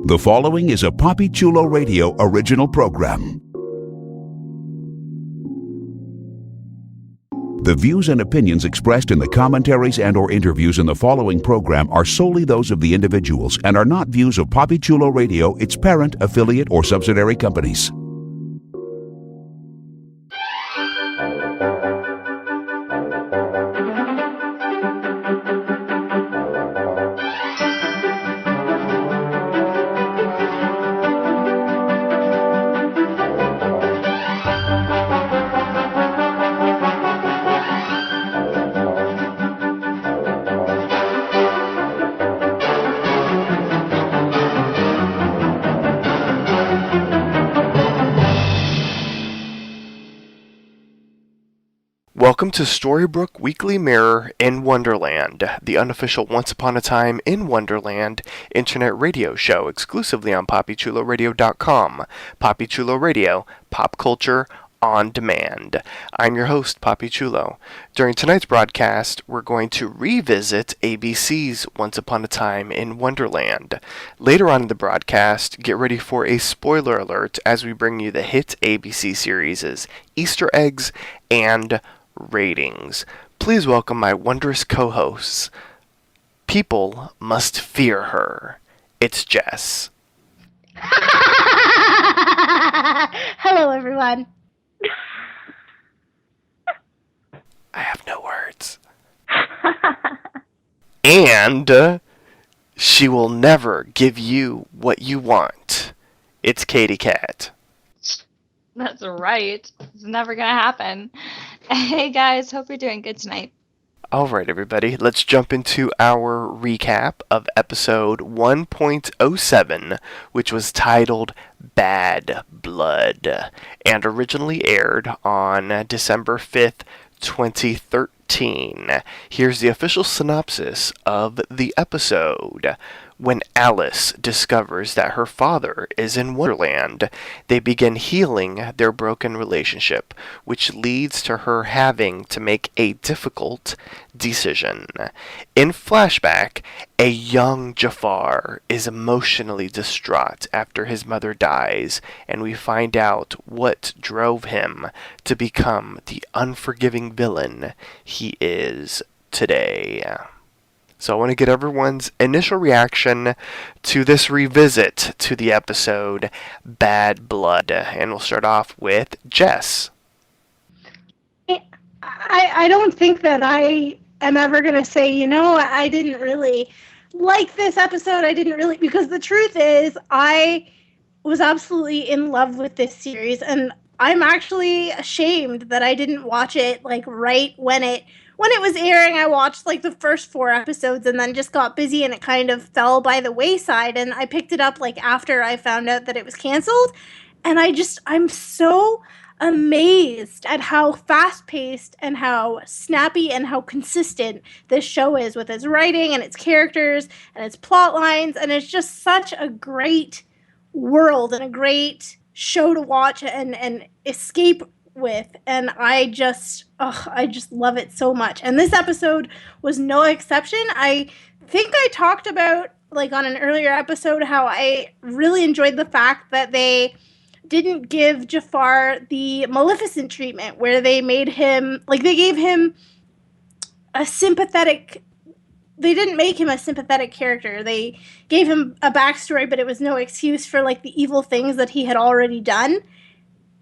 The following is a Papi Chulo Radio original program. The views and opinions expressed in the commentaries and/or interviews in the following program are solely those of the individuals and are not views of Papi Chulo Radio, its parent, affiliate, or subsidiary companies. Welcome to Storybrooke Weekly Mirror in Wonderland, the unofficial Once Upon a Time in Wonderland internet radio show exclusively on PapiChuloRadio.com. Papi Chulo Radio, pop culture on demand. I'm your host, Papi Chulo. During tonight's broadcast, we're going to revisit ABC's Once Upon a Time in Wonderland. Later on in the broadcast, get ready for a spoiler alert as we bring you the hit ABC series' Easter eggs and ratings. Please welcome my wondrous co-hosts. People must fear her. It's Jess. Hello, everyone. I have no words. And she will never give you what you want. It's Katie Cat. That's right. It's never going to happen. Hey, guys. Hope you're doing good tonight. All right, everybody. Let's jump into our recap of episode 1.07, which was titled Bad Blood, and originally aired on December 5th, 2013. Here's the official synopsis of the episode. When Alice discovers that her father is in Wonderland, they begin healing their broken relationship, which leads to her having to make a difficult decision. In flashback, a young Jafar is emotionally distraught after his mother dies, and we find out what drove him to become the unforgiving villain he is today. So I want to get everyone's initial reaction to this revisit to the episode Bad Blood. And we'll start off with Jess. I don't think that I am ever going to say, I didn't really like this episode. Because the truth is, I was absolutely in love with this series. And I'm actually ashamed that I didn't watch it right when it was airing. I watched the first 4 episodes and then just got busy and it kind of fell by the wayside, and I picked it up after I found out that it was canceled. And I'm so amazed at how fast-paced and how snappy and how consistent this show is with its writing and its characters and its plot lines, and it's just such a great world and a great show to watch and escape with, and I just love it so much. And this episode was no exception. I think I talked about on an earlier episode how I really enjoyed the fact that they didn't give Jafar the Maleficent treatment, where they made him they gave him a sympathetic. They didn't make him a sympathetic character. They gave him a backstory, but it was no excuse for the evil things that he had already done.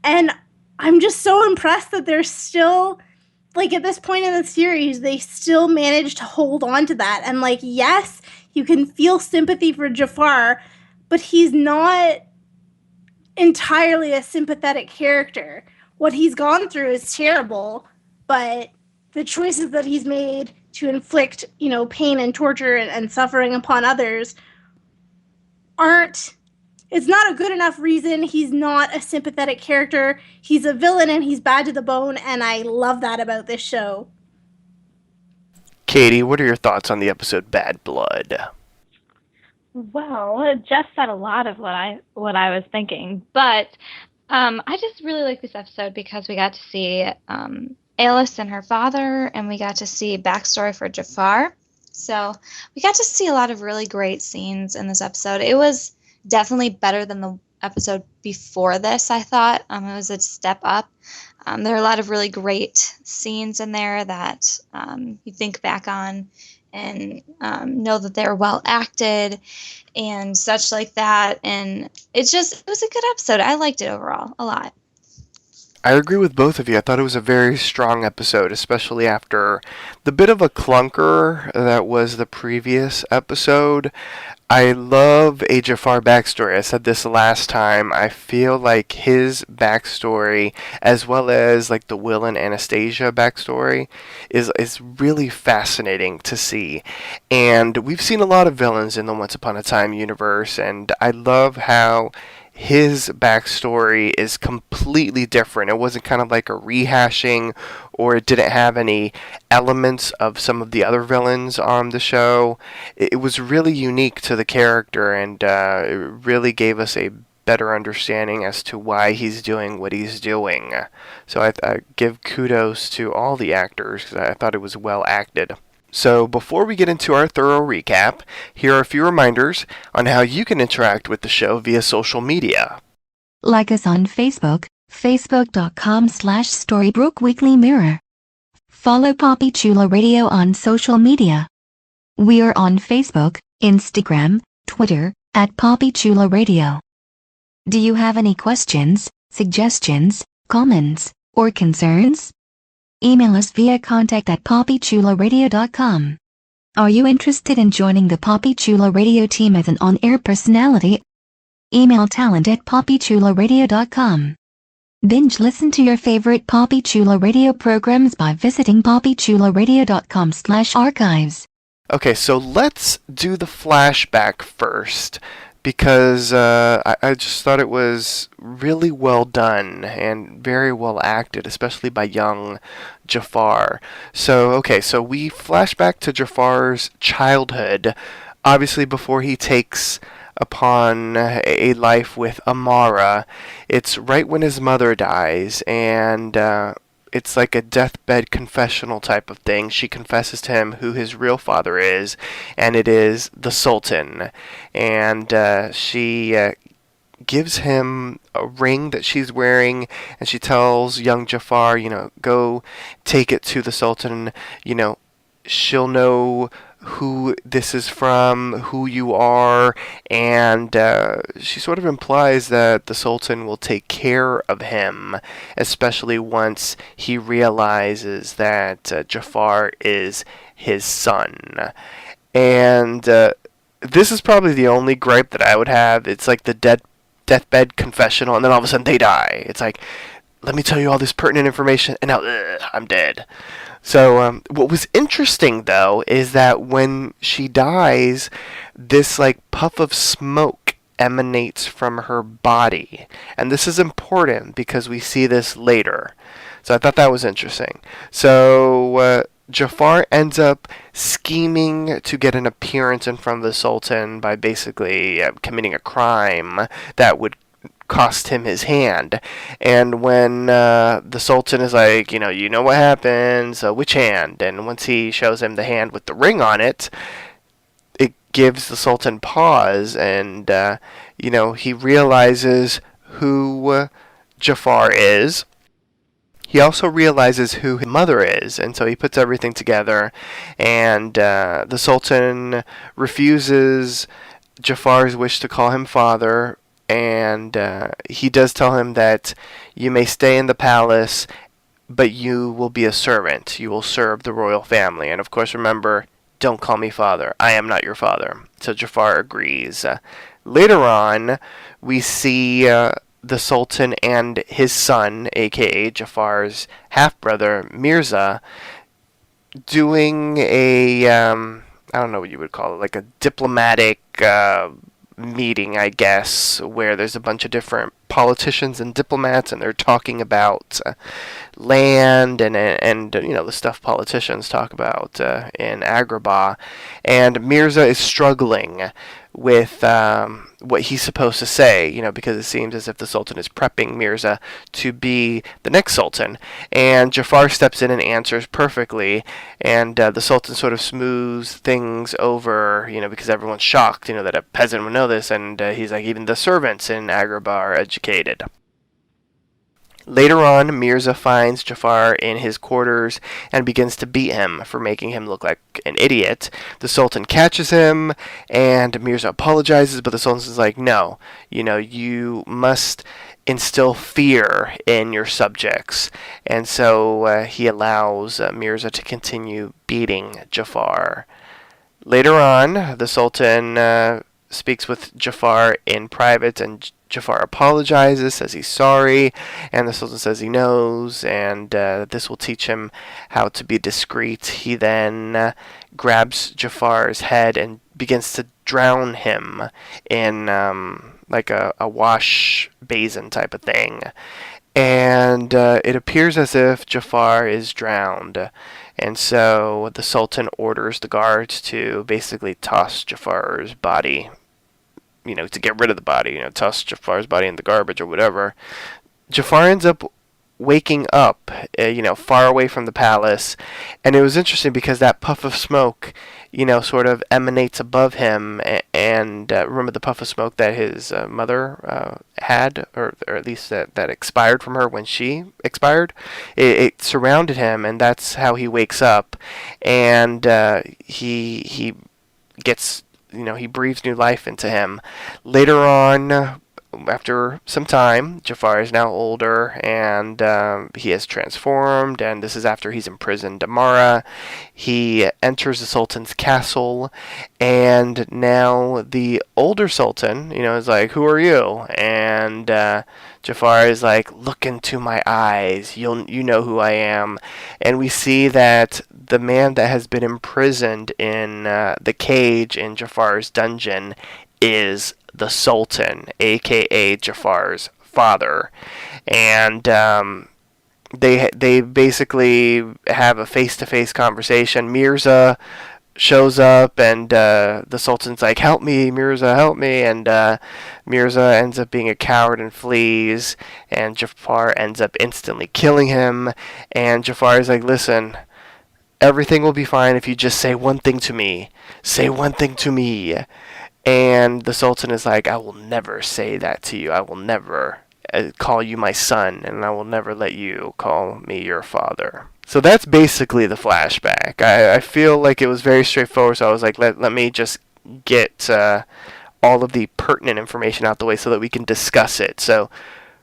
And I'm just so impressed that they're still, at this point in the series, they still managed to hold on to that. And, yes, you can feel sympathy for Jafar, but he's not entirely a sympathetic character. What he's gone through is terrible, but the choices that he's made to inflict, pain and torture and suffering upon others it's not a good enough reason. He's not a sympathetic character. He's a villain and he's bad to the bone, and I love that about this show. Katie, what are your thoughts on the episode Bad Blood? Well, Jess said a lot of what I was thinking, but I just really like this episode because we got to see Alice and her father, and we got to see backstory for Jafar. So we got to see a lot of really great scenes in this episode. It was definitely better than the episode before this, I thought. It was a step up. There are a lot of really great scenes in there that you think back on and know that they're well acted and such like that. And it was a good episode. I liked it overall a lot. I agree with both of you. I thought it was a very strong episode, especially after the bit of a clunker that was the previous episode. I love a Jafar backstory. I said this last time. I feel like his backstory, as well as like the Will and Anastasia backstory, is really fascinating to see. And we've seen a lot of villains in the Once Upon a Time universe, and I love how his backstory is completely different. It wasn't kind of like a rehashing, or it didn't have any elements of some of the other villains on the show. It was really unique to the character, and it really gave us a better understanding as to why he's doing what he's doing. So I give kudos to all the actors, because I thought it was well acted. So before we get into our thorough recap, here are a few reminders on how you can interact with the show via social media. Like us on Facebook, facebook.com/Storybrooke Weekly Mirror. Follow Poppy Chulo Radio on social media. We are on Facebook, Instagram, Twitter, at Poppy Chulo Radio. Do you have any questions, suggestions, comments, or concerns? Email us via contact@poppychuloradio.com. Are you interested in joining the Poppy Chulo Radio team as an on-air personality? Email talent@poppychuloradio.com. Binge listen to your favorite Poppy Chulo Radio programs by visiting poppychuloradio.com/archives. Okay, so let's do the flashback first, because I just thought it was really well done and very well acted, especially by young Jafar. So we flash back to Jafar's childhood, obviously before he takes upon a life with Amara. It's right when his mother dies, and it's like a deathbed confessional type of thing. She confesses to him who his real father is, and it is the Sultan. And she gives him a ring that she's wearing, and she tells young Jafar, go take it to the Sultan. She'll know who this is from, who you are, and she sort of implies that the Sultan will take care of him, especially once he realizes that Jafar is his son. And this is probably the only gripe that I would have. It's like the deathbed confessional, and then all of a sudden they die. It's like, let me tell you all this pertinent information, and now I'm dead. So what was interesting, though, is that when she dies, this like puff of smoke emanates from her body. And this is important because we see this later. So I thought that was interesting. So Jafar ends up scheming to get an appearance in front of the Sultan by basically committing a crime that would cost him his hand. And when the Sultan is like, you know what happens, which hand? And once he shows him the hand with the ring on it, it gives the Sultan pause, and he realizes who Jafar is. He also realizes who his mother is, and so he puts everything together, and the Sultan refuses Jafar's wish to call him father. And he does tell him that you may stay in the palace, but you will be a servant. You will serve the royal family. And of course, remember, don't call me father. I am not your father. So Jafar agrees. Later on, we see the Sultan and his son, a.k.a. Jafar's half-brother, Mirza, doing a, I don't know what you would call it, like a diplomatic meeting, I guess, where there's a bunch of different politicians and diplomats, and they're talking about land and the stuff politicians talk about in Agrabah. And Mirza is struggling with what he's supposed to say, because it seems as if the Sultan is prepping Mirza to be the next Sultan. And Jafar steps in and answers perfectly, and the Sultan sort of smooths things over, because everyone's shocked, that a peasant would know this, and he's like, even the servants in Agrabah are educated. Later on, Mirza finds Jafar in his quarters and begins to beat him for making him look like an idiot. The Sultan catches him, and Mirza apologizes, but the Sultan's like, no, you must instill fear in your subjects. And so he allows Mirza to continue beating Jafar. Later on, the Sultan speaks with Jafar in private, and Jafar apologizes, says he's sorry, and the Sultan says he knows, and this will teach him how to be discreet. He then grabs Jafar's head and begins to drown him in like a wash basin type of thing. And it appears as if Jafar is drowned. And so the Sultan orders the guards to basically toss Jafar's body, to get rid of the body, toss Jafar's body in the garbage or whatever. Jafar ends up waking up, far away from the palace. And it was interesting because that puff of smoke, sort of emanates above him. And remember the puff of smoke that his mother had, or at least that expired from her when she expired? It surrounded him, and that's how he wakes up. And he gets, he breathes new life into him. Later on, after some time, Jafar is now older, and he has transformed, and this is after he's imprisoned Amara. He enters the Sultan's castle, and now the older Sultan, is like, who are you? And Jafar is like, look into my eyes, you know who I am. And we see that the man that has been imprisoned in the cage in Jafar's dungeon is the Sultan, aka Jafar's father. And they basically have a face-to-face conversation. Mirza shows up, and the Sultan's like, help me, Mirza, help me. And Mirza ends up being a coward and flees, and Jafar ends up instantly killing him. And Jafar is like, listen, everything will be fine if you just say one thing to me. Say one thing to me. And the Sultan is like, I will never say that to you. I will never call you my son, and I will never let you call me your father. So that's basically the flashback. I feel like it was very straightforward, so I was like, let me just get all of the pertinent information out the way so that we can discuss it. So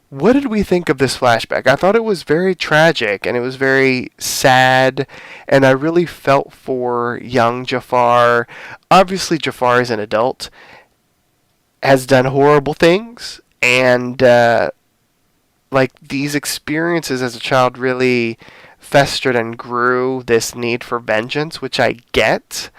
what did we think of this flashback? I thought it was very tragic, and it was very sad, and I really felt for young Jafar. Obviously, Jafar is an adult, has done horrible things, and these experiences as a child really festered and grew this need for vengeance, which I get.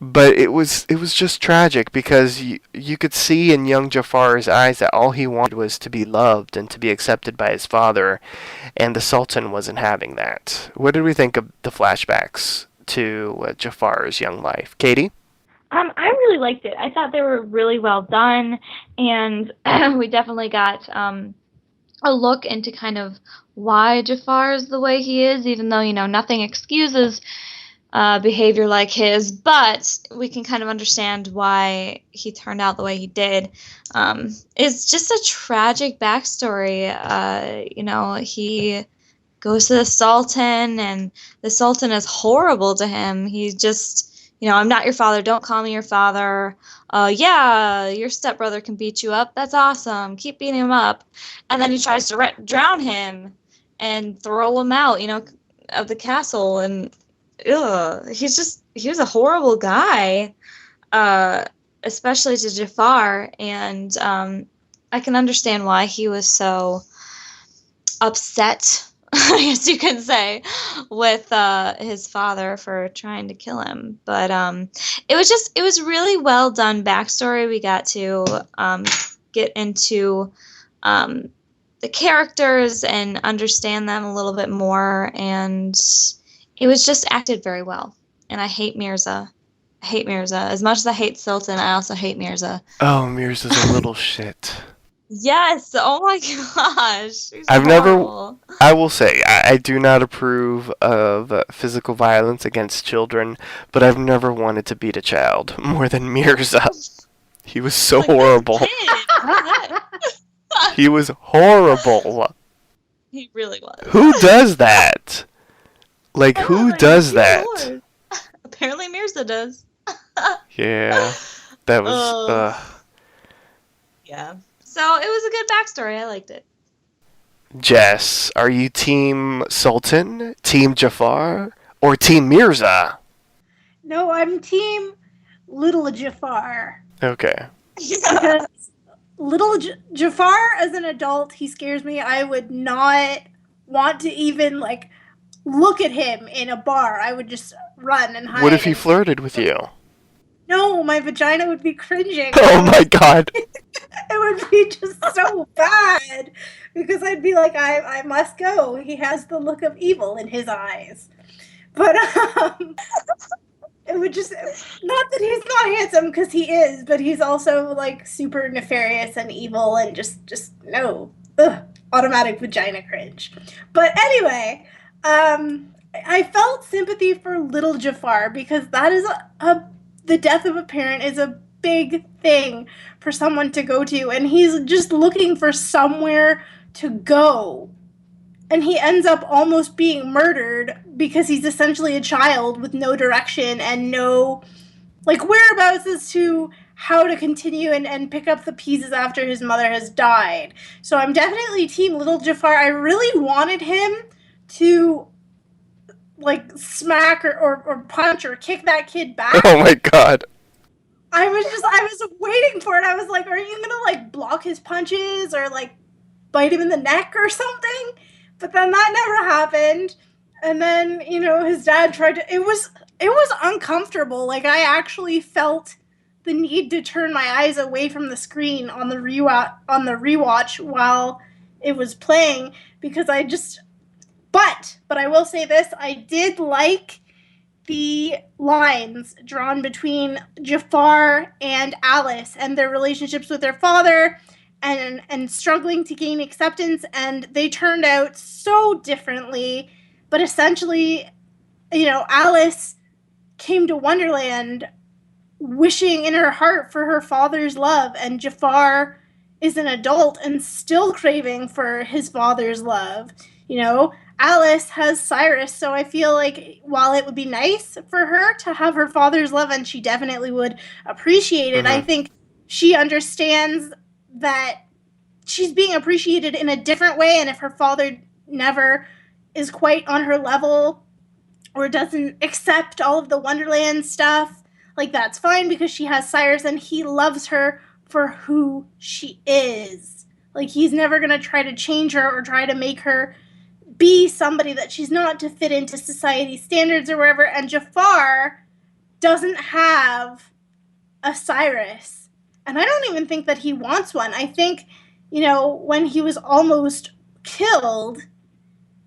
But it was just tragic because you could see in young Jafar's eyes that all he wanted was to be loved and to be accepted by his father, and the Sultan wasn't having that. What did we think of the flashbacks to Jafar's young life? Katie? I really liked it. I thought they were really well done, and we definitely got a look into kind of why Jafar is the way he is, even though, nothing excuses behavior like his, but we can kind of understand why he turned out the way he did. It's just a tragic backstory. He goes to the Sultan, and the Sultan is horrible to him. He's just, I'm not your father. Don't call me your father. Yeah, your stepbrother can beat you up. That's awesome. Keep beating him up. And then he tries to drown him and throw him out, of the castle. And he was a horrible guy, especially to Jafar. And I can understand why he was so upset, I guess you could say, with his father for trying to kill him. But it was really well done backstory. We got to get into the characters and understand them a little bit more, and it was just acted very well. And I hate Mirza. hate Mirza. As much as I hate Sultan, I also hate Mirza. Oh, Mirza's a little shit. Yes. Oh my gosh. He's I've horrible. I will say, I do not approve of physical violence against children, but I've never wanted to beat a child more than Mirza. He was so horrible. He was horrible. He really was. Who does that? Like, who does that? Lord. Apparently Mirza does. Yeah. That was, Yeah. So it was a good backstory. I liked it. Jess, are you Team Sultan, Team Jafar, or Team Mirza? No, I'm team Little Jafar. Okay. Because Little Jafar, as an adult, he scares me. I would not want to even, like, look at him in a bar. I would just run and hide. What if he flirted with you? No, my vagina would be cringing. Oh my god. It would be just so bad. Because I'd be like, I must go. He has the look of evil in his eyes. But, it would just, not that he's not handsome, because he is, but he's also, like, super nefarious and evil and just no. Ugh, automatic vagina cringe. But anyway, I felt sympathy for little Jafar, because that is the death of a parent is a big thing for someone to go to, and he's just looking for somewhere to go. And he ends up almost being murdered because he's essentially a child with no direction and no, like, whereabouts as to how to continue and pick up the pieces after his mother has died. So I'm definitely Team Little Jafar. I really wanted him to, like, smack or punch or kick that kid back. Oh my god. I was waiting for it. I was like, are you gonna, like, block his punches or, like, bite him in the neck or something? But then that never happened. And then, you know, his dad tried to, it was uncomfortable. Like, I actually felt the need to turn my eyes away from the screen on the rewatch while it was playing, because I just, but I will say this, I did like the lines drawn between Jafar and Alice and their relationships with their father and struggling to gain acceptance, and they turned out so differently. But essentially, you know, Alice came to Wonderland wishing in her heart for her father's love, and Jafar is an adult and still craving for his father's love. You know, Alice has Cyrus, so I feel like while it would be nice for her to have her father's love, and she definitely would appreciate it, I think she understands that she's being appreciated in a different way, and if her father never is quite on her level or doesn't accept all of the Wonderland stuff, like, that's fine, because she has Cyrus and he loves her for who she is. Like, he's never going to try to change her or try to make her be somebody that she's not to fit into society's standards or wherever. And Jafar doesn't have a Cyrus. And I don't even think that he wants one. I think, you know, when he was almost killed,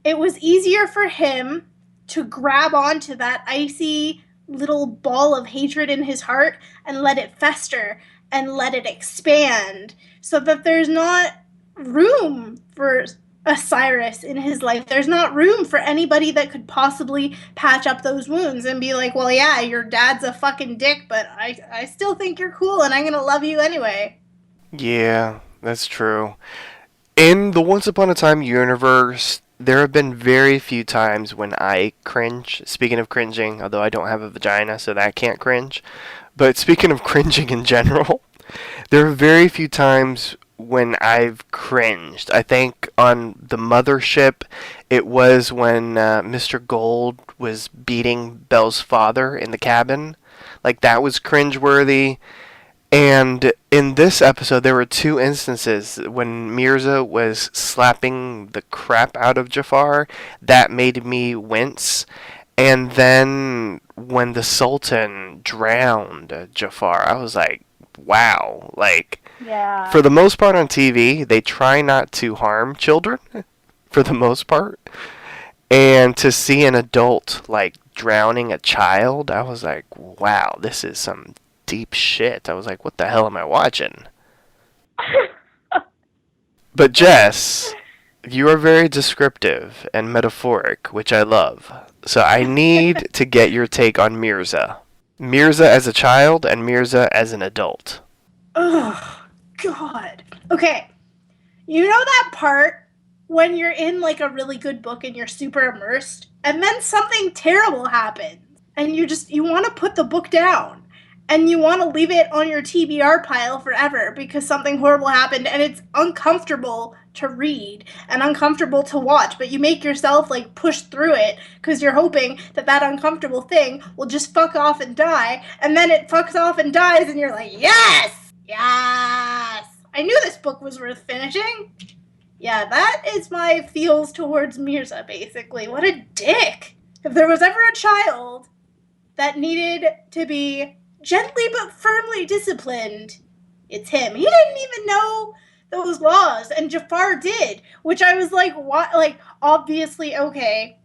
it was easier for him to grab onto that icy little ball of hatred in his heart and let it fester and let it expand, so that there's not room for a Cyrus in his life. There's not room for anybody that could possibly patch up those wounds and be like, well, yeah, your dad's a fucking dick, but I still think you're cool and I'm gonna love you anyway. Yeah, that's true. In the Once Upon a Time universe, there have been very few times when I cringe. Speaking of cringing, although I don't have a vagina, so that can't cringe. But speaking of cringing in general, there are very few times when I've cringed. I think on the mothership, it was when Mr. Gold was beating Belle's father in the cabin. Like, that was cringeworthy. And in this episode, there were two instances when Mirza was slapping the crap out of Jafar. That made me wince. And then when the Sultan drowned Jafar, I was like, wow. Like, Yeah. for the most part on TV, they try not to harm children, for the most part. And to see an adult, like, drowning a child, I was like, wow, this is some deep shit. I was like, what the hell am I watching? But Jess, you are very descriptive and metaphoric, which I love. So I need to get your take on Mirza. Mirza as a child and Mirza as an adult. Oh, God. Okay. You know that part when you're in like a really good book and you're super immersed, and then something terrible happens, and you want to put the book down, and you want to leave it on your TBR pile forever because something horrible happened, and it's uncomfortable to read and uncomfortable to watch, but you make yourself like push through it because you're hoping that that uncomfortable thing will just fuck off and die, and then it fucks off and dies, and you're like, yes! Yes! I knew this book was worth finishing. Yeah, that is my feels towards Mirza, basically. What a dick. If there was ever a child that needed to be gently but firmly disciplined, it's him. He didn't even know those laws, and Jafar did, which I was like, what? Like, obviously, okay,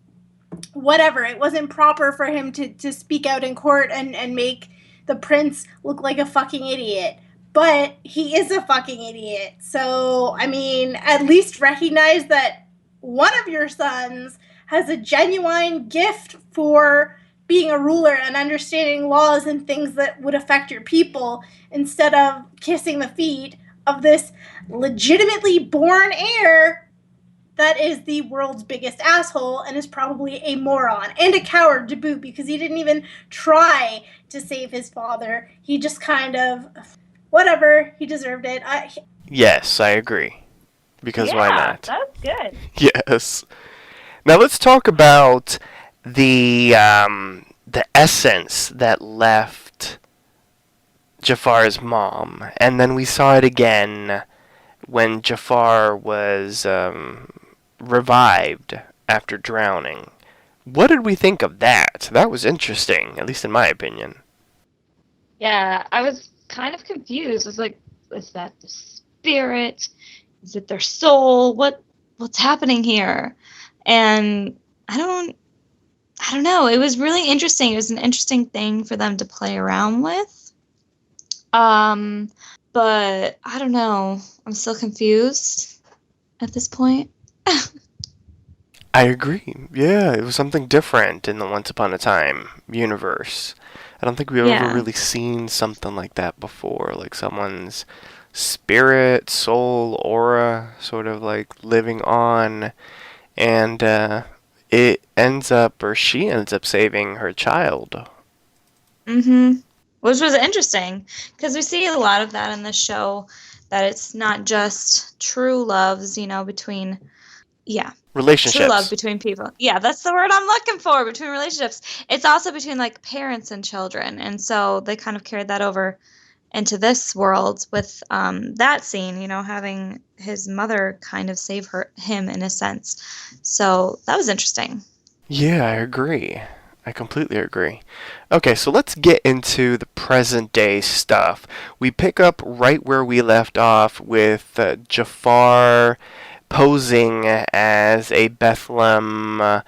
whatever. It wasn't proper for him to speak out in court and make the prince look like a fucking idiot. But he is a fucking idiot. So, I mean, at least recognize that one of your sons has a genuine gift for being a ruler and understanding laws and things that would affect your people instead of kissing the feet of this legitimately born heir that is the world's biggest asshole and is probably a moron and a coward to boot because he didn't even try to save his father. He just kind of... whatever, he deserved it. Yes, I agree. Because why not? That's good. Yes. Now let's talk about the essence that left Jafar's mom, and then we saw it again when Jafar was revived after drowning. What did we think of that? That was interesting, at least in my opinion. Yeah, I was kind of confused. I was like, is that the spirit? Is it their soul? What's happening here? And I don't know. It was really interesting. It was an interesting thing for them to play around with. But I don't know. I'm still confused at this point. I agree. Yeah, it was something different in the Once Upon a Time universe. I don't think we've ever really seen something like that before, like someone's spirit, soul, aura sort of like living on, and it ends up, or she ends up saving her child. Which was interesting, because we see a lot of that in the show, that it's not just true loves, between, relationships. True love between people. Yeah, that's the word I'm looking for, between relationships. It's also between, like, parents and children, and so they kind of carried that over into this world with that scene, having his mother kind of save him in a sense. So that was interesting. Yeah, I agree. I completely agree. Okay, so let's get into the present day stuff. We pick up right where we left off with Jafar posing as a Bethlehem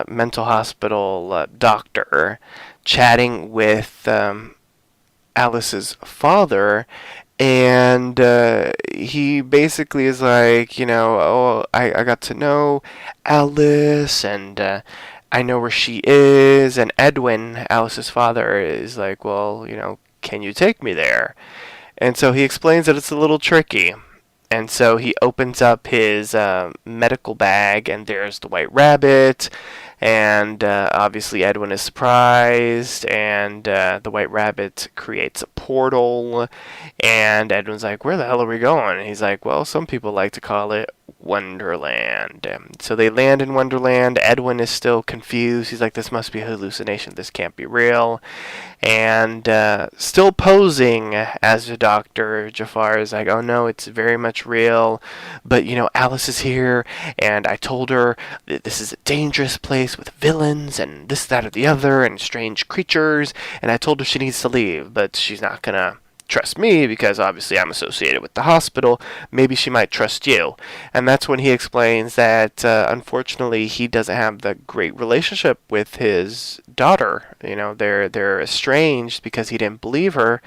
mental hospital doctor, chatting with Alice's father, and he basically is like, I got to know Alice, and I know where she is, and Edwin, Alice's father, is like, well, can you take me there? And so he explains that it's a little tricky. And so he opens up his medical bag, and there's the white rabbit, and obviously Edwin is surprised, and the white rabbit creates a portal, and Edwin's like, where the hell are we going? And he's like, well, some people like to call it Wonderland. So they land in Wonderland. Edwin is still confused. He's like, this must be a hallucination. This can't be real. And still posing as a doctor, Jafar is like, oh no, it's very much real. But, Alice is here, and I told her that this is a dangerous place with villains and this, that, or the other, and strange creatures. And I told her she needs to leave, but she's not gonna trust me because obviously I'm associated with the hospital. Maybe she might trust you. And that's when he explains that unfortunately he doesn't have the great relationship with his daughter. They're estranged because he didn't believe her.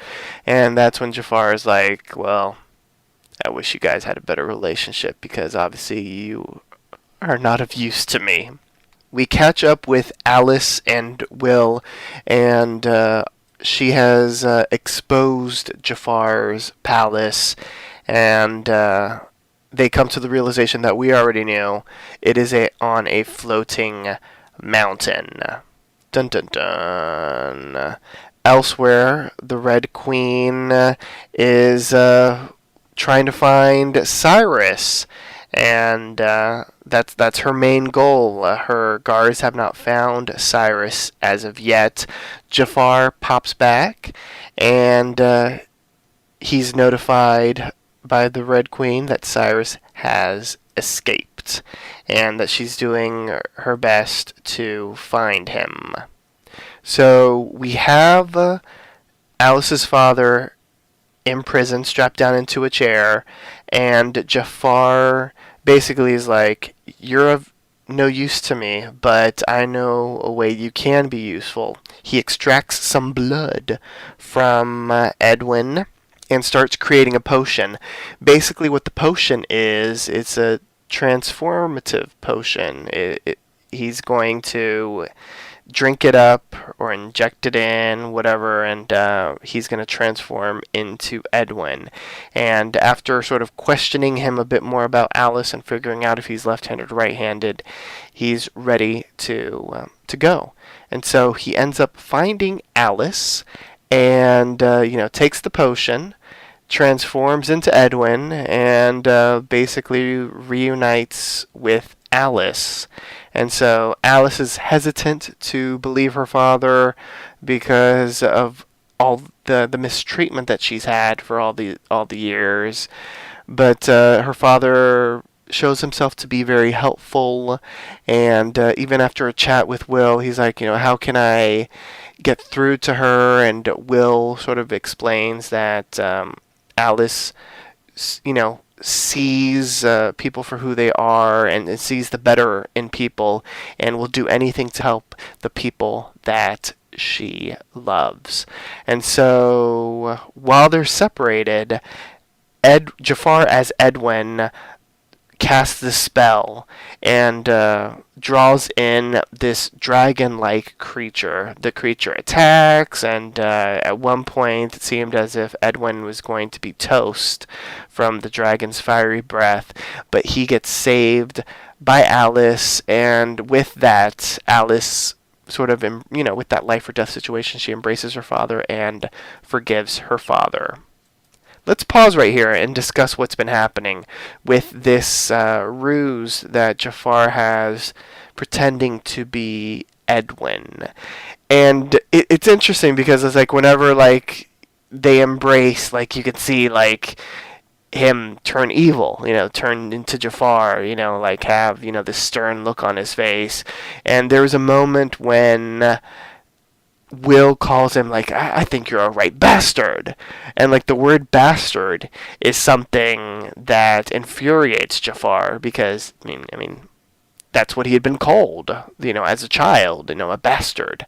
And that's when Jafar is like, well, I wish you guys had a better relationship because obviously you are not of use to me. We catch up with Alice and Will, and she has exposed Jafar's palace, and they come to the realization that we already knew. It is on a floating mountain. Dun dun dun. Elsewhere, the Red Queen is trying to find Cyrus, and that's her main goal. Her guards have not found Cyrus as of yet. Jafar pops back, and he's notified by the Red Queen that Cyrus has escaped, and that she's doing her best to find him. So we have Alice's father in prison, strapped down into a chair, and Jafar basically is like, you're of no use to me, but I know a way you can be useful. He extracts some blood from Edwin and starts creating a potion. Basically what the potion is, it's a transformative potion. He's going to drink it up or inject it in, whatever, and he's going to transform into Edwin. And after sort of questioning him a bit more about Alice and figuring out if he's left-handed or right-handed, he's ready to go. And so he ends up finding Alice and takes the potion, transforms into Edwin, and basically reunites with Alice. And so Alice is hesitant to believe her father because of all the mistreatment that she's had for all the years. But her father shows himself to be very helpful, and even after a chat with Will, he's like, how can I get through to her? And Will sort of explains that Alice, sees people for who they are and sees the better in people and will do anything to help the people that she loves. And so while they're separated, Jafar as Edwin casts the spell and draws in this dragon-like creature. The creature attacks, and at one point it seemed as if Edwin was going to be toast from the dragon's fiery breath, but he gets saved by Alice, and with that, Alice sort of, with that life or death situation, she embraces her father and forgives her father. Let's pause right here and discuss what's been happening with this ruse that Jafar has pretending to be Edwin. And it's interesting because it's like whenever they embrace, you can see him turn evil, turn into Jafar, have, this stern look on his face. And there was a moment when Will calls him I think you're a right bastard, and the word bastard is something that infuriates Jafar because I mean that's what he had been called, as a child, a bastard.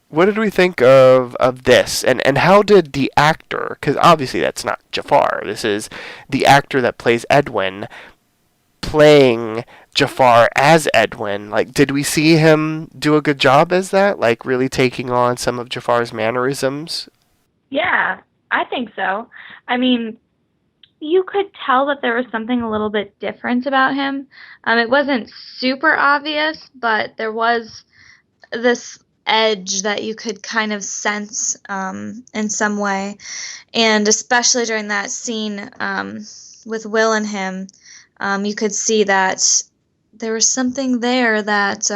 What did we think of this, and how did the actor, because obviously that's not Jafar, this is the actor that plays Edwin playing Jafar as Edwin, did we see him do a good job as that? Really taking on some of Jafar's mannerisms? Yeah, I think so. I mean, you could tell that there was something a little bit different about him. It wasn't super obvious, but there was this edge that you could kind of sense in some way. And especially during that scene with Will and him, you could see that there was something there that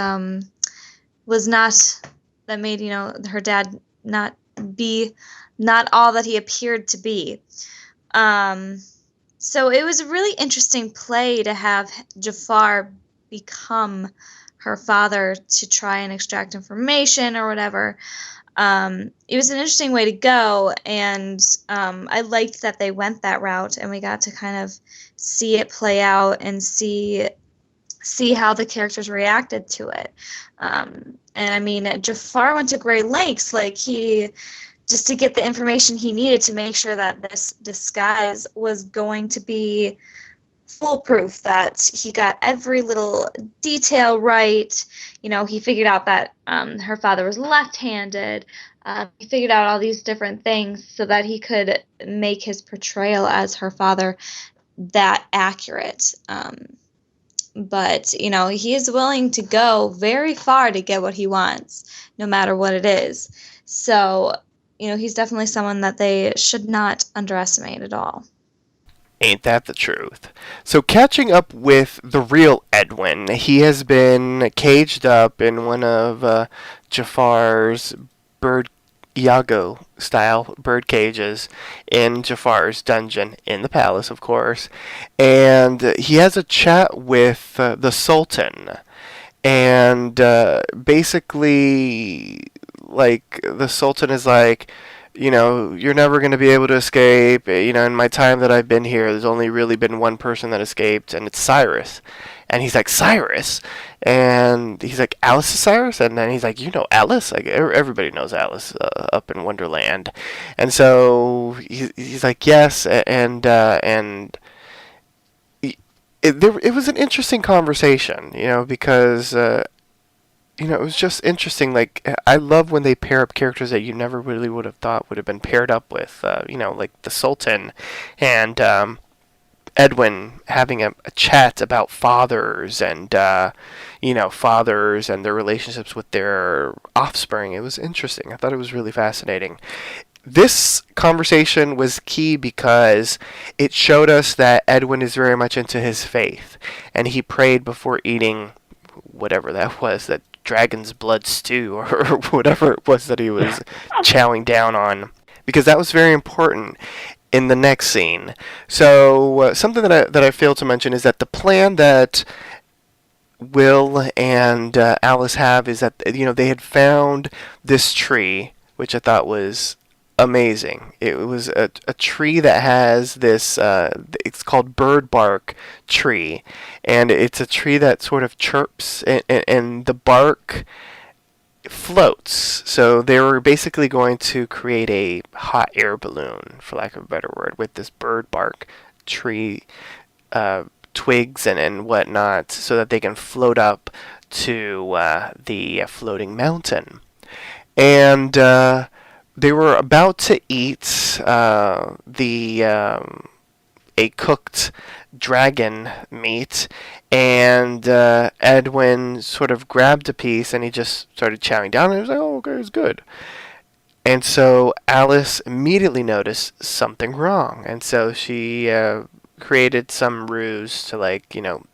was not, that made, her dad not all that he appeared to be. So it was a really interesting play to have Jafar become her father to try and extract information or whatever. it was an interesting way to go, and I liked that they went that route, and we got to kind of see it play out and see how the characters reacted to it. And I mean, Jafar went to great lengths, like just to get the information he needed to make sure that this disguise was going to be foolproof, that he got every little detail right. He figured out that her father was left-handed. He figured out all these different things so that he could make his portrayal as her father that accurate. But he is willing to go very far to get what he wants, no matter what it is. So, he's definitely someone that they should not underestimate at all. Ain't that the truth? So catching up with the real Edwin, he has been caged up in one of Jafar's bird Iago-style bird cages in Jafar's dungeon in the palace, of course. And he has a chat with the Sultan. And basically, like, the Sultan is like, you're never going to be able to escape. In my time that I've been here, there's only really been one person that escaped, and it's Cyrus. And he's like, Cyrus? And he's like, Alice is Cyrus? And then he's like, Alice? Like, everybody knows Alice up in Wonderland. And so he's like, yes, and it was an interesting conversation, because it was just interesting. Like, I love when they pair up characters that you never really would have thought would have been paired up with, like the Sultan and Edwin having a chat about fathers and, fathers and their relationships with their offspring. It was interesting. I thought it was really fascinating. This conversation was key because it showed us that Edwin is very much into his faith, and he prayed before eating whatever that was, that dragon's blood stew or whatever it was that he was chowing down on, because that was very important in the next scene. So something that I failed to mention is that the plan that Will and Alice have is that they had found this tree, which I thought was amazing. It was a tree that has this, it's called bird bark tree, and it's a tree that sort of chirps, and the bark floats. So they were basically going to create a hot air balloon, for lack of a better word, with this bird bark tree twigs and whatnot, so that they can float up to the floating mountain. And they were about to eat a cooked dragon meat, and Edwin sort of grabbed a piece and he just started chowing down, and he was like, oh, okay, it's good. And so Alice immediately noticed something wrong, and so she created some ruse to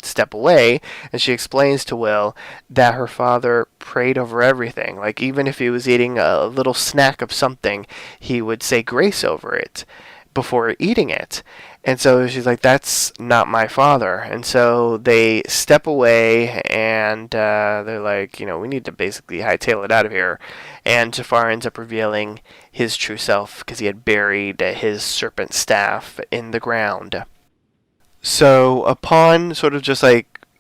step away, and she explains to Will that her father prayed over everything. Like, even if he was eating a little snack of something, he would say grace over it before eating it. And so she's like, that's not my father. And so they step away, and they're like, we need to basically hightail it out of here. And Jafar ends up revealing his true self because he had buried his serpent staff in the ground. So upon sort of just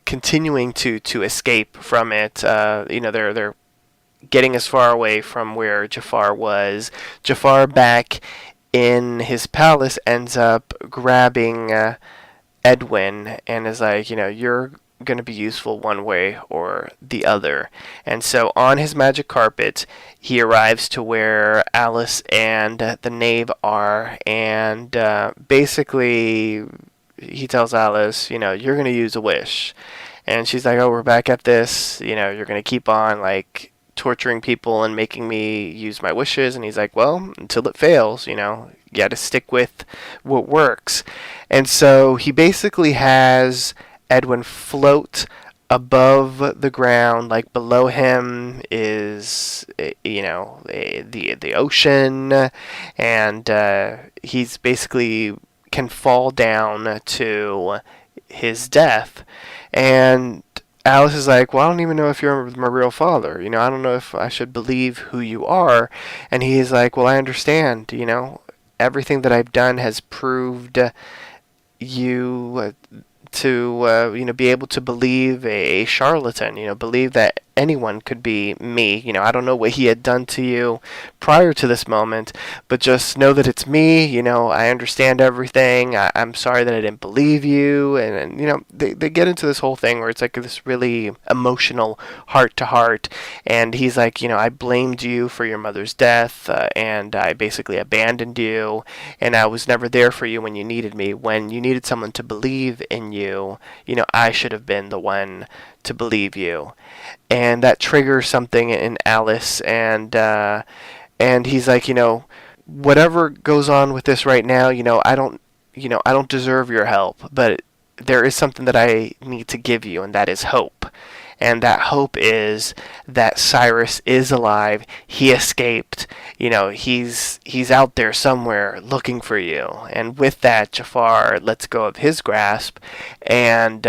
continuing to escape from it, they're getting as far away from where Jafar was. Jafar, back in his palace, ends up grabbing Edwin and is like, you're going to be useful one way or the other. And so on his magic carpet, he arrives to where Alice and the knave are, and basically he tells Alice, you're going to use a wish. And she's like, oh, we're back at this, you're going to keep on torturing people and making me use my wishes. And he's like, well, until it fails, you got to stick with what works. And so he basically has Edwin float above the ground. Below him is the ocean, and he's basically can fall down to his death. And Alice is like, well, I don't even know if you're my real father. I don't know if I should believe who you are. And he's like, well, I understand. Everything that I've done has proved you to be able to believe a charlatan, believe that anyone could be me. I don't know what he had done to you prior to this moment, but just know that it's me. I understand everything. I'm sorry that I didn't believe you. And they get into this whole thing where it's like this really emotional heart to heart. And he's like, I blamed you for your mother's death, and I basically abandoned you, and I was never there for you when you needed me. When you needed someone to believe in you, I should have been the one to believe you. And that triggers something in Alice, and he's like, whatever goes on with this right now, I don't deserve your help, but there is something that I need to give you, and that is hope. And that hope is that Cyrus is alive. He escaped. He's out there somewhere looking for you. And with that, Jafar lets go of his grasp, and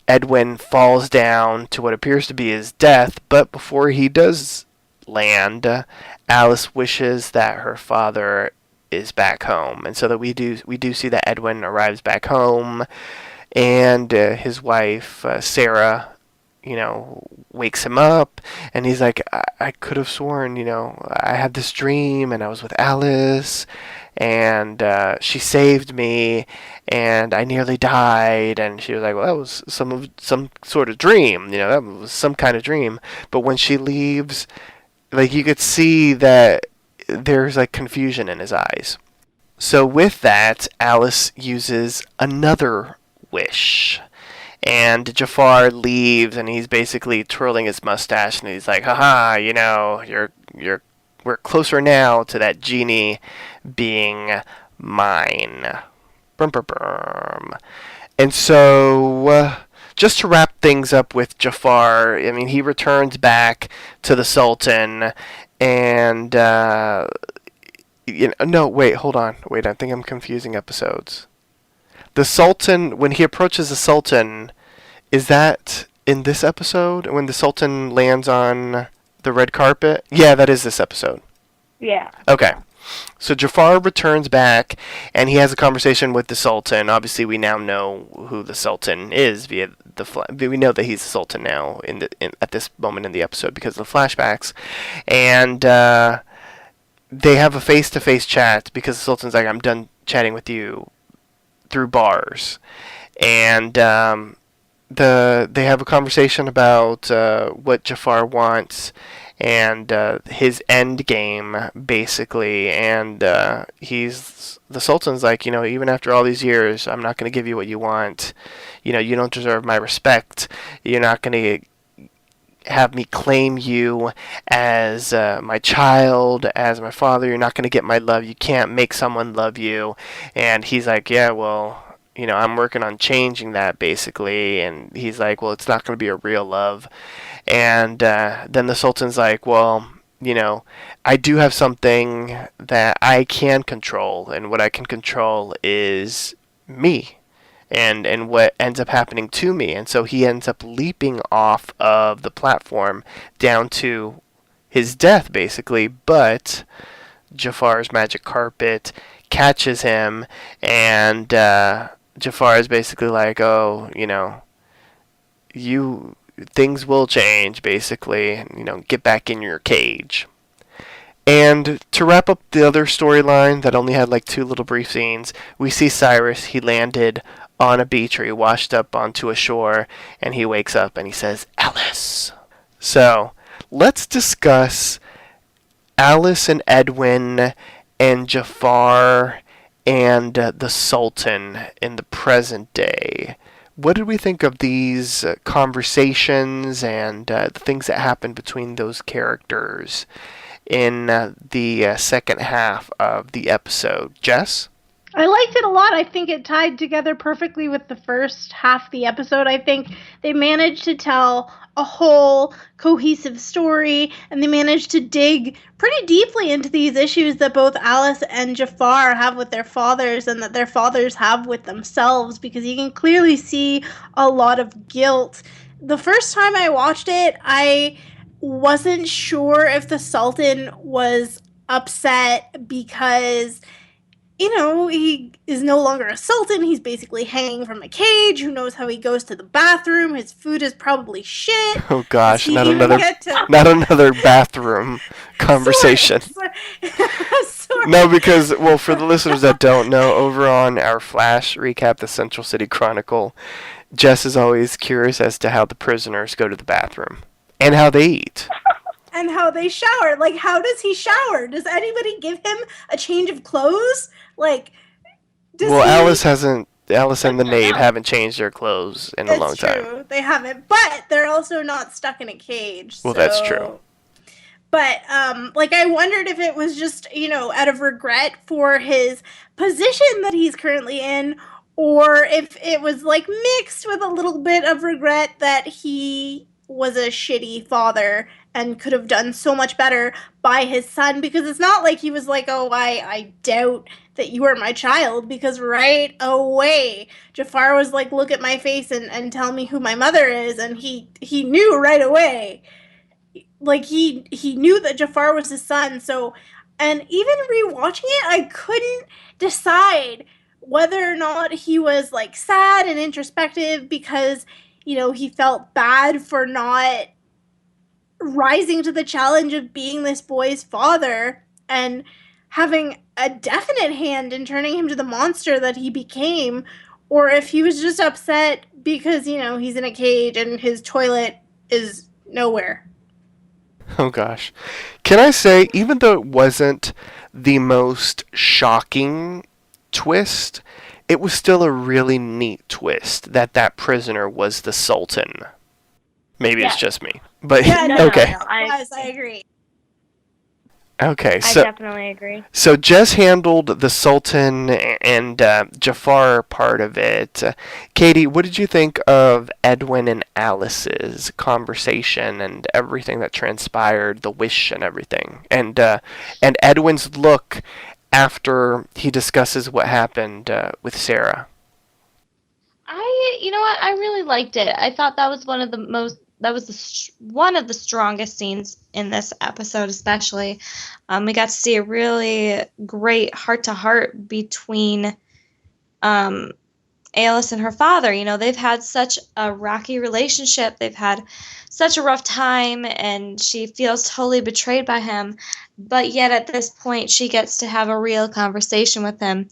Edwin falls down to what appears to be his death. But before he does land, Alice wishes that her father is back home, and so that we do see that Edwin arrives back home, and his wife Sarah, wakes him up, and he's like, I could have sworn, I had this dream, and I was with Alice, and she saved me, and I nearly died. And she was like, well, that was some sort of dream, that was some kind of dream. But when she leaves, like, you could see that there's like confusion in his eyes. So with that, Alice uses another wish, and Jafar leaves, and he's basically twirling his mustache, and he's like, haha, we're closer now to that genie being mine. Brum, brum, brum. And so, just to wrap things up with Jafar, I mean, he returns back to the Sultan, and no, wait, hold on. Wait, I think I'm confusing episodes. The Sultan, when he approaches the Sultan, is that in this episode? When the Sultan lands on the red carpet? Yeah, that is this episode. Yeah. Okay. So Jafar returns back, and he has a conversation with the Sultan. Obviously, we now know who the Sultan is via we know that he's the Sultan now at this moment in the episode because of the flashbacks. And they have a face-to-face chat because the Sultan's like, I'm done chatting with you through bars. And they have a conversation about what Jafar wants and his end game, basically. And the Sultan's like, even after all these years, I'm not going to give you what you want. You don't deserve my respect. You're not going to have me claim you as my child, as my father. You're not going to get my love. You can't make someone love you. And he's like, yeah, well, I'm working on changing that, basically. And he's like, well, it's not going to be a real love. And then the Sultan's like, well, I do have something that I can control, and what I can control is me. And what ends up happening to me. And so he ends up leaping off of the platform down to his death, basically. But Jafar's magic carpet catches him, and Jafar is basically like, oh, things will change, basically. Get back in your cage. And to wrap up the other storyline that only had like 2 little brief scenes, we see Cyrus. He landed on a beach, or he washed up onto a shore, and he wakes up and he says, Alice. So let's discuss Alice and Edwin and Jafar and the Sultan in the present day. What did we think of these conversations and the things that happened between those characters in the second half of the episode? Jess? I liked it a lot. I think it tied together perfectly with the first half of the episode. I think they managed to tell a whole cohesive story, and they managed to dig pretty deeply into these issues that both Alice and Jafar have with their fathers and that their fathers have with themselves, because you can clearly see a lot of guilt. The first time I watched it, I wasn't sure if the Sultan was upset because he is no longer a sultan. He's basically hanging from a cage. Who knows how he goes to the bathroom? His food is probably shit. Oh gosh, Does he not even another get to- not another bathroom conversation. Sorry. No, because, well, for the listeners that don't know, over on our Flash recap, the Central City Chronicle, Jess is always curious as to how the prisoners go to the bathroom and how they eat. And how they shower. Like, how does he shower? Does anybody give him a change of clothes? Like, Well, Alice and the maid haven't changed their clothes in a long time. That's true. They haven't. But they're also not stuck in a cage. Well, that's true. But, I wondered if it was just, out of regret for his position that he's currently in, or if it was, mixed with a little bit of regret that he was a shitty father and could have done so much better by his son, because it's not like he was like, oh, I doubt that you are my child, because right away Jafar was like, look at my face and tell me who my mother is, and he knew right away. Like, he knew that Jafar was his son. So, and even rewatching it, I couldn't decide whether or not he was sad and introspective because he felt bad for not rising to the challenge of being this boy's father and having a definite hand in turning him to the monster that he became, or if he was just upset because, he's in a cage and his toilet is nowhere. Oh gosh. Can I say, even though it wasn't the most shocking twist, it was still a really neat twist that prisoner was the Sultan. Maybe it's just me. But okay. No, I agree. Okay, I definitely agree. So Jess handled the Sultan and Jafar part of it. Katie, what did you think of Edwin and Alice's conversation and everything that transpired, the wish and everything, and Edwin's look after he discusses what happened with Sarah? You know what? I really liked it. I thought that was one of the strongest scenes in this episode, especially. We got to see a really great heart-to-heart between Alice and her father. They've had such a rocky relationship. They've had such a rough time, and she feels totally betrayed by him. But yet at this point, she gets to have a real conversation with him.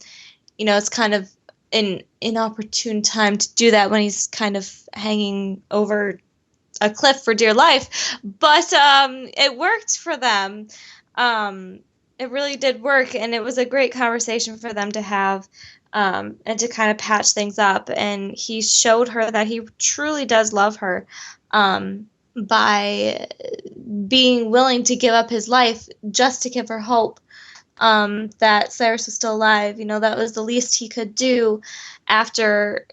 It's kind of an inopportune time to do that when he's kind of hanging over a cliff for dear life, but it worked for them. It really did work, and it was a great conversation for them to have, and to kind of patch things up. And he showed her that he truly does love her, by being willing to give up his life just to give her hope, that Cyrus was still alive. That was the least he could do after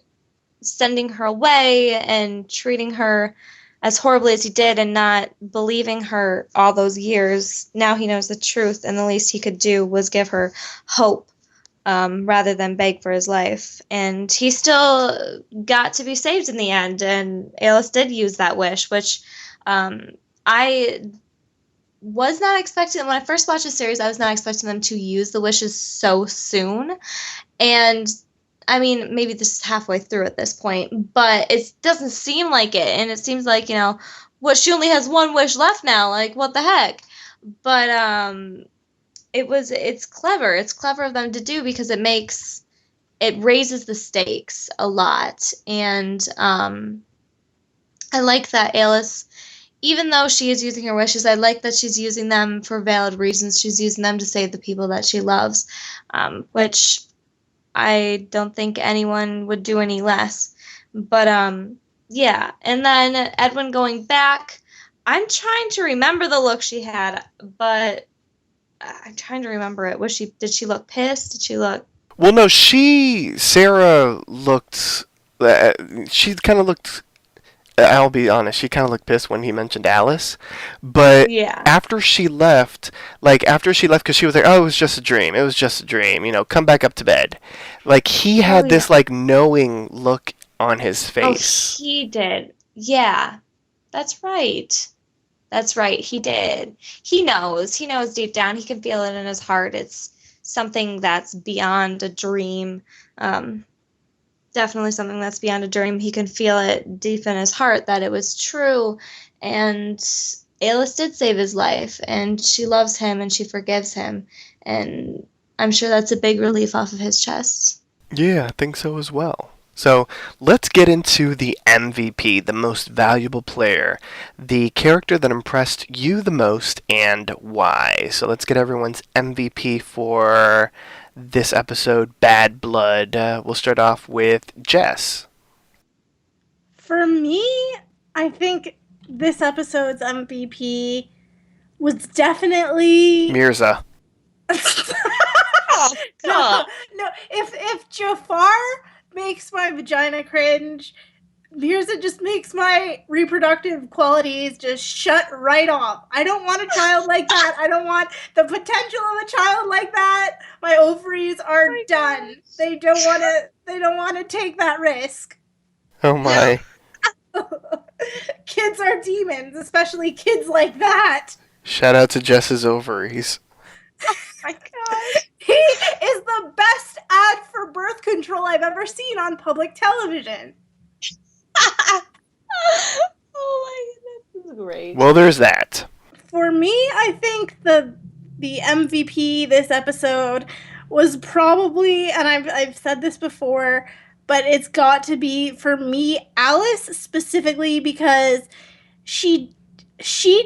sending her away and treating her as horribly as he did and not believing her all those years. Now he knows the truth, and the least he could do was give her hope, rather than beg for his life. And he still got to be saved in the end, and Alice did use that wish, which I was not expecting. When I first watched the series, I was not expecting them to use the wishes so soon. And I mean, maybe this is halfway through at this point, but it doesn't seem like it. And it seems like, she only has one wish left now. Like, what the heck? But it's clever. It's clever of them to do, because it raises the stakes a lot. And I like that Alice, even though she is using her wishes, I like that she's using them for valid reasons. She's using them to save the people that she loves, which I don't think anyone would do any less. But, yeah. And then Edwin going back, I'm trying to remember the look she had, but I'm trying to remember it. Did she look pissed? Did she look... Well, no, Sarah looked, she kind of looked, I'll be honest, she kind of looked pissed when he mentioned Alice. But Yeah. after she left, because she was like, oh, it was just a dream. It was just a dream. Come back up to bed. Like, he had this, like, knowing look on his face. Oh, he did. Yeah. That's right. That's right. He did. He knows. He knows deep down. He can feel it in his heart. It's something that's beyond a dream. Definitely something that's beyond a dream. He can feel it deep in his heart that it was true. And Alice did save his life. And she loves him and she forgives him. And I'm sure that's a big relief off of his chest. Yeah, I think so as well. So let's get into the MVP, the most valuable player, the character that impressed you the most, and why. So let's get everyone's MVP for this episode, Bad Blood. We'll start off with Jess. For me, I think this episode's MVP was definitely Mirza. No, if Jafar makes my vagina cringe, Mirza just makes my reproductive qualities just shut right off. I don't want a child like that. I don't want the potential of a child like that. My ovaries are done. Gosh. They don't want to take that risk. Oh my. Kids are demons, especially kids like that. Shout out to Jess's ovaries. Oh my god. He is the best ad for birth control I've ever seen on public television. Oh my goodness, this is great. Well, there's that. For me, I think the MVP this episode was probably, and I've said this before, but it's got to be, for me, Alice, specifically because she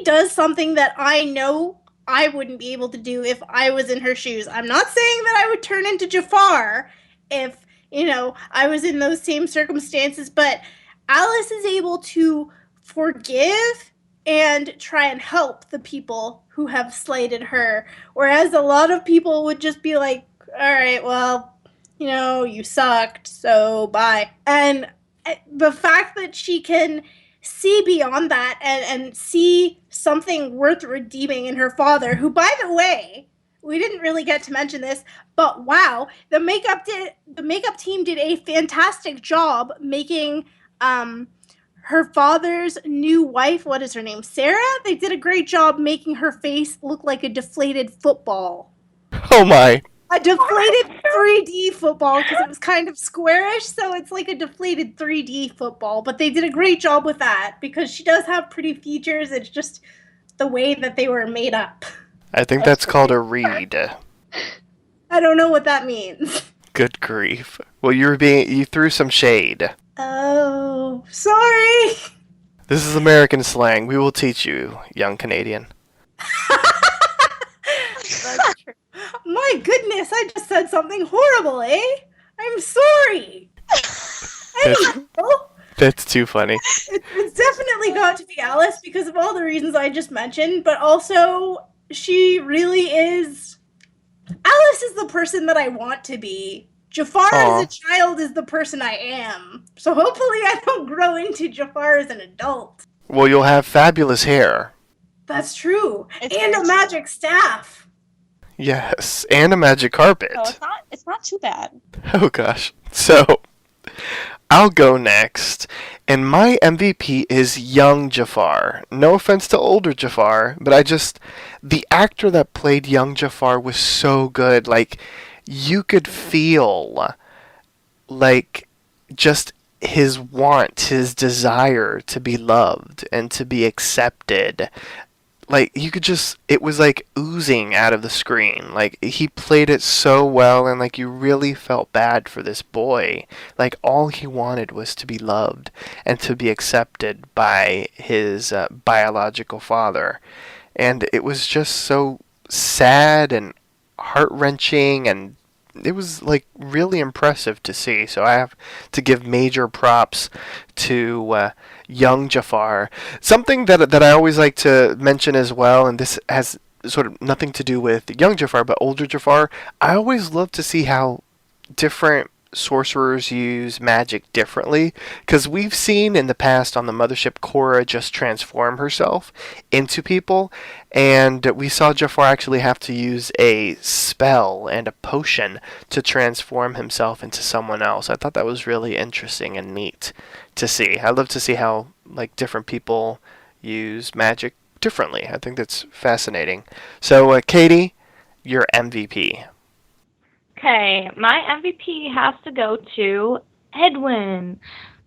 does something that I know I wouldn't be able to do if I was in her shoes. I'm not saying that I would turn into Jafar if, I was in those same circumstances, but Alice is able to forgive and try and help the people who have slighted her, whereas a lot of people would just be like, all right, well, you sucked, so bye. And the fact that she can see beyond that and see something worth redeeming in her father, who, by the way, we didn't really get to mention this, but wow, the makeup team did a fantastic job making her father's new wife, what is her name, Sarah? They did a great job making her face look like a deflated football. Oh my. A deflated 3D football, because it was kind of squarish, so it's like a deflated 3D football. But they did a great job with that, because she does have pretty features. It's just the way that they were made up. I think that's called a read. I don't know what that means. Good grief. Well, you threw some shade. Oh, sorry. This is American slang. We will teach you, young Canadian. That's true. My goodness, I just said something horrible, eh? I'm sorry. That's too funny. It's definitely got to be Alice because of all the reasons I just mentioned, but also she really is... Alice is the person that I want to be. Jafar as a child is the person I am. So hopefully I don't grow into Jafar as an adult. Well, you'll have fabulous hair. That's true. And a magic staff. Yes, and a magic carpet. Oh, it's not too bad. Oh gosh. So, I'll go next. And my MVP is young Jafar. No offense to older Jafar, but the actor that played young Jafar was so good. Like, you could feel, like, just his want, his desire to be loved and to be accepted. Like, it was like oozing out of the screen. Like, he played it so well, and like, you really felt bad for this boy. Like, all he wanted was to be loved and to be accepted by his biological father. And it was just so sad and heart-wrenching, and it was like really impressive to see. So I have to give major props to young Jafar. Something that I always like to mention as well, and this has sort of nothing to do with young Jafar but older Jafar, I always love to see how different sorcerers use magic differently, because we've seen in the past on the mothership Korra just transform herself into people, and we saw Jafar actually have to use a spell and a potion to transform himself into someone else. I thought that was really interesting and neat to see. I love to see how like different people use magic differently. I think that's fascinating. So Katie, your MVP. Okay, my MVP has to go to Edwin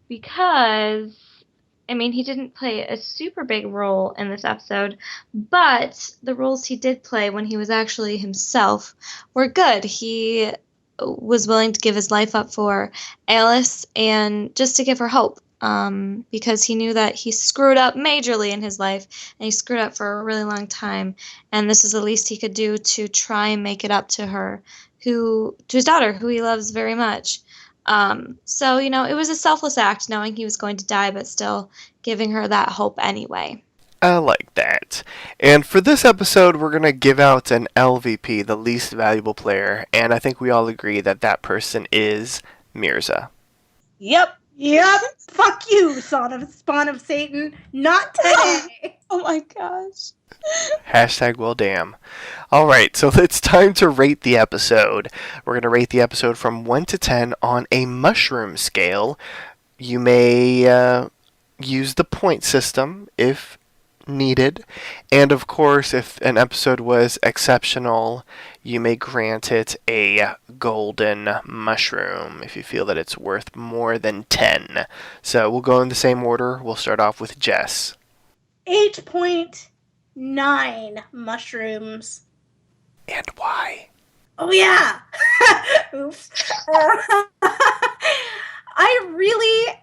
because, I mean, he didn't play a super big role in this episode, but the roles he did play when he was actually himself were good. He was willing to give his life up for Alice and just to give her hope. Because he knew that he screwed up majorly in his life, and he screwed up for a really long time, and this is the least he could do to try and make it up to her, to his daughter, who he loves very much. So, you know, it was a selfless act knowing he was going to die, but still giving her that hope anyway. I like that. And for this episode, we're going to give out an LVP, the least valuable player, and I think we all agree that that person is Mirza. Yep. Fuck you, spawn of Satan. Not today. Oh my gosh. Hashtag well damn. Alright, so it's time to rate the episode. We're going to rate the episode from 1 to 10 on a mushroom scale. You may use the point system if needed. And of course, if an episode was exceptional, you may grant it a golden mushroom if you feel that it's worth more than 10. So we'll go in the same order. We'll start off with Jess. 8.9 mushrooms. And why? Oh yeah. Oops. I really,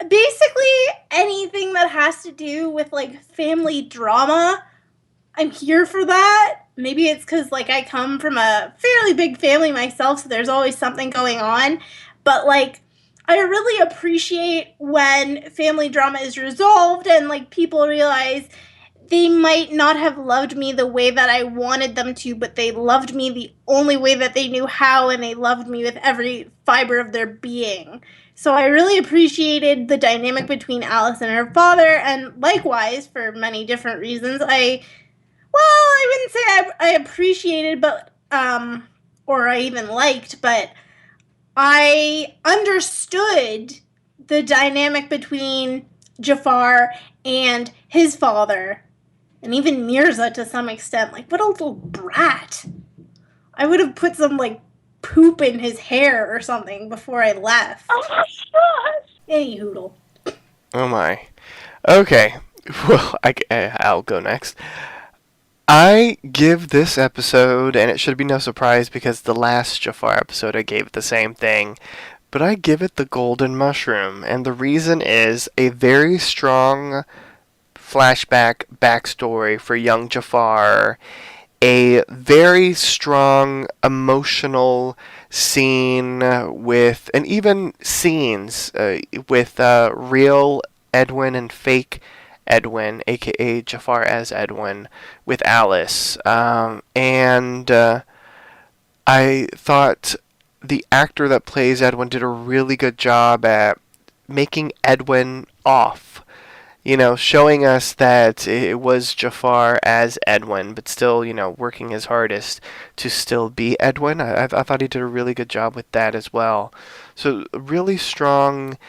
basically anything that has to do with like family drama, I'm here for that. Maybe it's because like I come from a fairly big family myself, so there's always something going on. But like I really appreciate when family drama is resolved and like people realize they might not have loved me the way that I wanted them to, but they loved me the only way that they knew how, and they loved me with every fiber of their being. So I really appreciated the dynamic between Alice and her father, and likewise, for many different reasons, I wouldn't say I appreciated, but, or I even liked, but I understood the dynamic between Jafar and his father, and even Mirza to some extent. Like, what a little brat. I would have put some, like, poop in his hair or something before I left. Oh my gosh! Any hoodle. Oh my. Okay. Well, I'll go next. I give this episode, and it should be no surprise because the last Jafar episode I gave it the same thing, but I give it the golden mushroom, and the reason is a very strong flashback backstory for young Jafar, a very strong emotional scene with, and even scenes with real Edwin and fake Edwin, aka Jafar as Edwin, with Alice. And I thought the actor that plays Edwin did a really good job at making Edwin off. You know, showing us that it was Jafar as Edwin, but still, you know, working his hardest to still be Edwin. I thought he did a really good job with that as well. So, really strong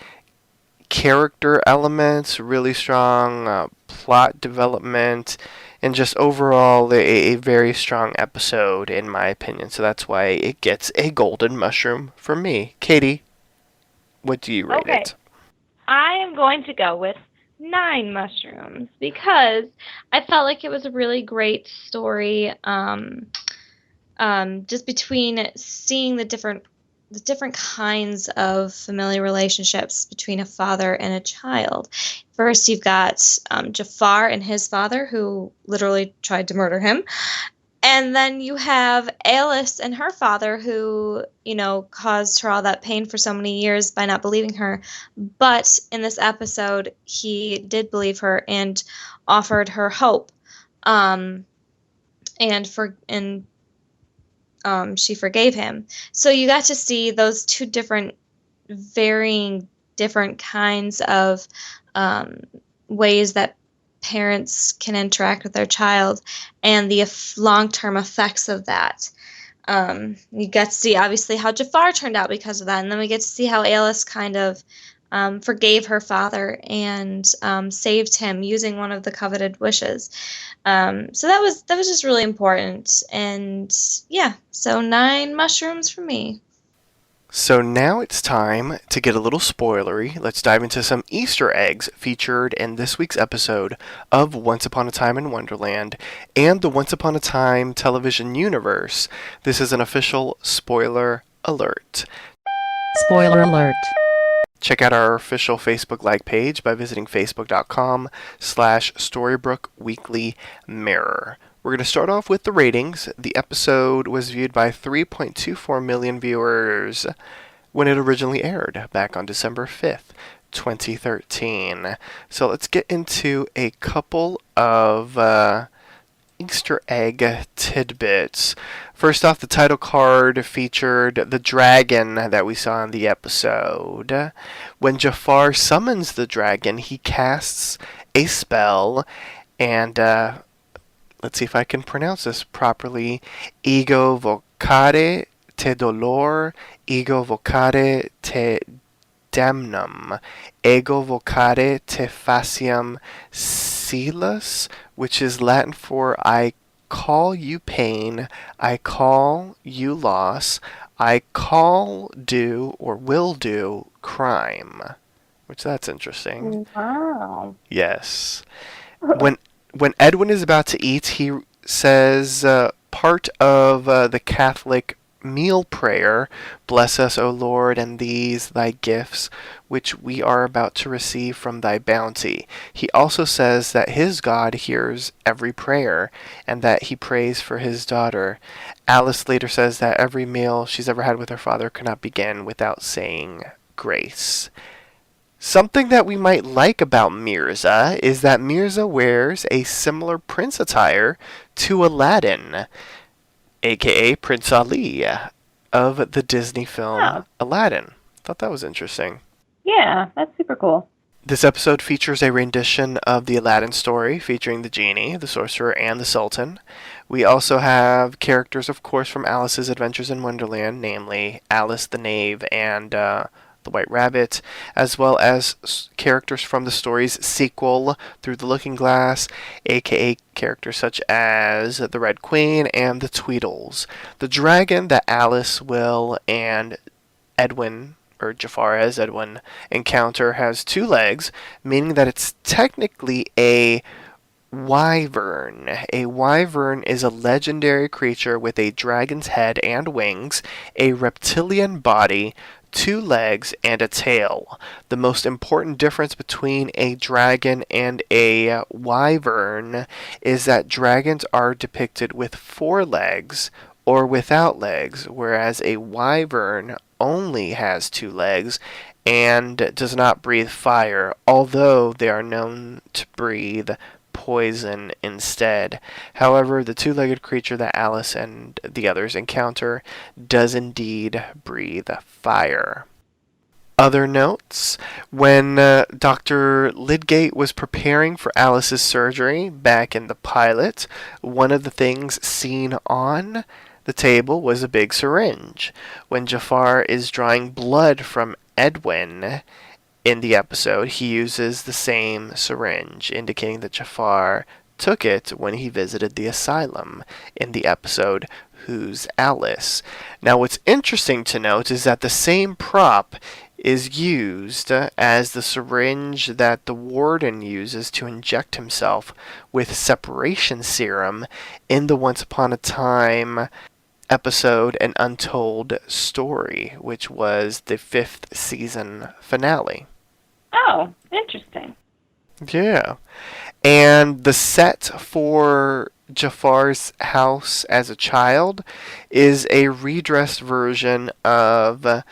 character elements, really strong plot development, and just overall a very strong episode, in my opinion. So that's why it gets a golden mushroom from me. Katie, what do you rate it? I am going to go with 9 mushrooms because I felt like it was a really great story. Just between seeing the different kinds of familiar relationships between a father and a child. First, you've got Jafar and his father, who literally tried to murder him. And then you have Alice and her father, who, you know, caused her all that pain for so many years by not believing her. But in this episode, he did believe her and offered her hope. And she forgave him. So you got to see those two varying different kinds of ways that parents can interact with their child and the long-term effects of that. You get to see obviously how Jafar turned out because of that, and then we get to see how Alice kind of forgave her father and saved him using one of the coveted wishes. So that was just really important, and yeah, so 9 mushrooms for me. So now it's time to get a little spoilery. Let's dive into some Easter eggs featured in this week's episode of Once Upon a Time in Wonderland and the Once Upon a Time television universe. This is an official spoiler alert. Spoiler alert. Check out our official Facebook like page by visiting facebook.com/Storybrooke Weekly Mirror. We're going to start off with the ratings. The episode was viewed by 3.24 million viewers when it originally aired back on December 5th, 2013. So let's get into a couple of Easter egg tidbits. First off, the title card featured the dragon that we saw in the episode. When Jafar summons the dragon, he casts a spell, and let's see if I can pronounce this properly. Ego vocare te dolor, ego vocare te damnum, ego vocare te faciam silus, which is Latin for I call you pain, I call you loss, I call do or will do crime. Which that's interesting. Wow. Yes. When Edwin is about to eat, he says part of the Catholic meal prayer, "Bless us, O Lord, and these thy gifts, which we are about to receive from thy bounty." He also says that his God hears every prayer, and that he prays for his daughter. Alice later says that every meal she's ever had with her father could not begin without saying grace. Something that we might like about Mirza is that Mirza wears a similar prince attire to Aladdin, aka Prince Ali of the Disney film Aladdin. Thought that was interesting. Yeah, that's super cool. This episode features a rendition of the Aladdin story featuring the genie, the sorcerer, and the sultan. We also have characters, of course, from Alice's Adventures in Wonderland, namely Alice the Knave and the White Rabbit, as well as characters from the story's sequel, Through the Looking Glass, aka characters such as the Red Queen and the Tweedles. The dragon that Alice, Will, and Edwin, or Jafar as Edwin, encounter has 2 legs, meaning that it's technically a wyvern. A wyvern is a legendary creature with a dragon's head and wings, a reptilian body, 2 legs, and a tail. The most important difference between a dragon and a wyvern is that dragons are depicted with 4 legs or without legs, whereas a wyvern only has 2 legs and does not breathe fire, although they are known to breathe poison instead. However, the 2-legged creature that Alice and the others encounter does indeed breathe fire. Other notes: when Dr. Lydgate was preparing for Alice's surgery back in the pilot, one of the things seen on the table was a big syringe. When Jafar is drawing blood from Edwin in the episode, he uses the same syringe, indicating that Jafar took it when he visited the asylum in the episode Who's Alice? Now, what's interesting to note is that the same prop is used as the syringe that the warden uses to inject himself with separation serum in the Once Upon a Time episode An Untold Story, which was the 5th season finale. Oh, interesting. Yeah. And the set for Jafar's house as a child is a redressed version of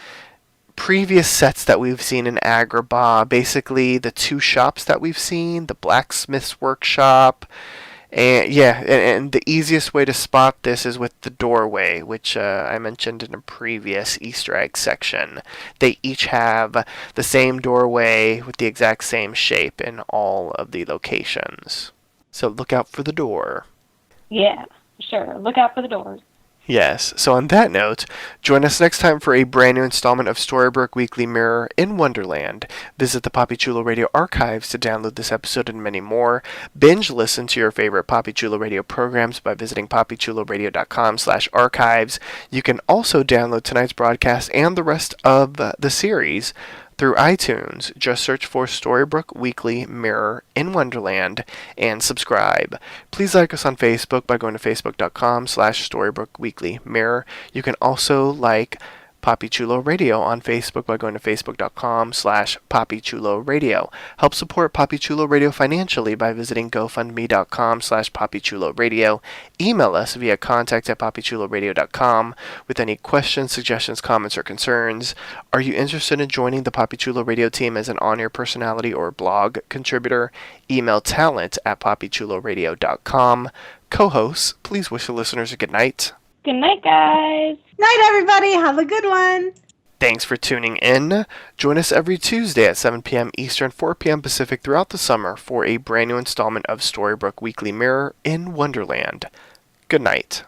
previous sets that we've seen in Agrabah. Basically, the 2 shops that we've seen, the blacksmith's workshop And yeah, and the easiest way to spot this is with the doorway, which I mentioned in a previous Easter egg section. They each have the same doorway with the exact same shape in all of the locations. So look out for the door. Yeah, sure. Look out for the doors. Yes, so on that note, join us next time for a brand new installment of Storybrooke Weekly Mirror in Wonderland. Visit the Papi Chulo Radio archives to download this episode and many more. Binge listen to your favorite Papi Chulo Radio programs by visiting papichuloradio.com/archives. You can also download tonight's broadcast and the rest of the series through iTunes. Just search for Storybrooke Weekly Mirror in Wonderland and subscribe. Please like us on Facebook by going to facebook.com/Storybrooke Weekly Mirror. You can also like Papi Chulo Radio on Facebook by going to facebook.com/Papi Chulo Radio. Help support Papi Chulo Radio financially by visiting gofundme.com/Papi Chulo Radio. Email us via contact@papichuloradio.com with any questions, suggestions, comments, or concerns. Are you interested in joining the Papi Chulo Radio team as an on-air personality or blog contributor? Email talent@papichuloradio.com. Co-hosts, please wish the listeners a good night. Good night, guys. Night, everybody. Have a good one. Thanks for tuning in. Join us every Tuesday at 7 p.m. Eastern, 4 p.m. Pacific throughout the summer for a brand new installment of Storybrooke Weekly Mirror in Wonderland. Good night.